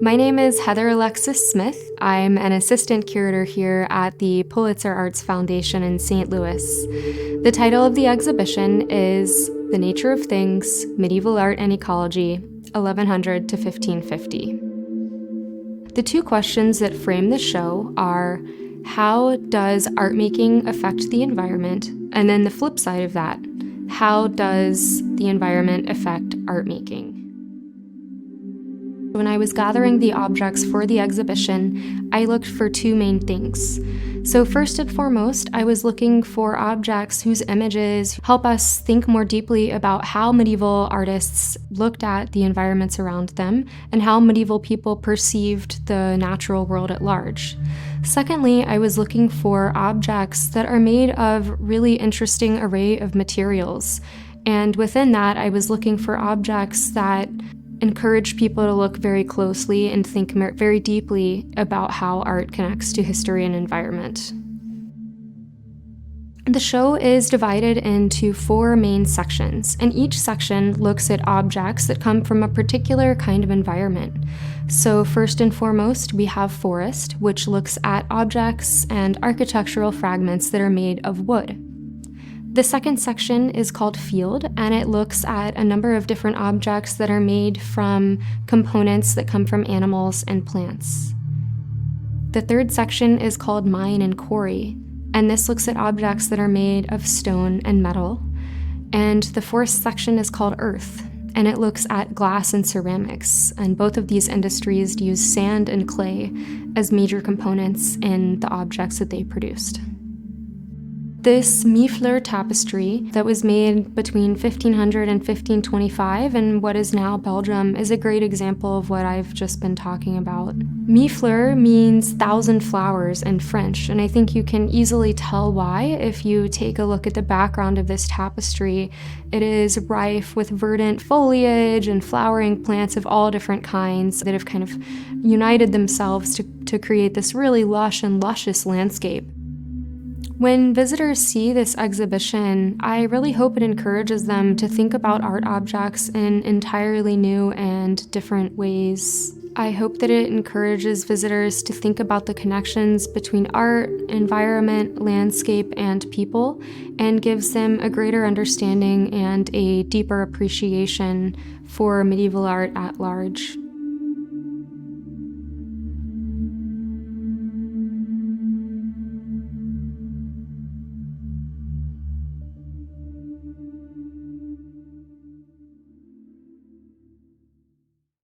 My name is Heather Alexis Smith. I'm an assistant curator here at the Pulitzer Arts Foundation in St. Louis. The title of the exhibition is The Nature of Things, Medieval Art and Ecology, 1100 to 1550. The two questions that frame the show are, how does art making affect the environment? And then the flip side of that, how does the environment affect art making? When I was gathering the objects for the exhibition, I looked for two main things. So first and foremost, I was looking for objects whose images help us think more deeply about how medieval artists looked at the environments around them and how medieval people perceived the natural world at large. Secondly, I was looking for objects that are made of really interesting array of materials. And within that, I was looking for objects that encourage people to look very closely and think very deeply about how art connects to history and environment. The show is divided into 4 main sections, and each section looks at objects that come from a particular kind of environment. So first and foremost, we have forest, which looks at objects and architectural fragments that are made of wood. The second section is called Field, and it looks at a number of different objects that are made from components that come from animals and plants. The third section is called Mine and Quarry, and this looks at objects that are made of stone and metal. And the fourth section is called Earth, and it looks at glass and ceramics, and both of these industries use sand and clay as major components in the objects that they produced. This Mille tapestry that was made between 1500 and 1525 in what is now Belgium is a great example of what I've just been talking about. Mille means 1,000 flowers in French, and I think you can easily tell why if you take a look at the background of this tapestry. It is rife with verdant foliage and flowering plants of all different kinds that have kind of united themselves to create this really lush and luscious landscape. When visitors see this exhibition, I really hope it encourages them to think about art objects in entirely new and different ways. I hope that it encourages visitors to think about the connections between art, environment, landscape, and people, and gives them a greater understanding and a deeper appreciation for medieval art at large.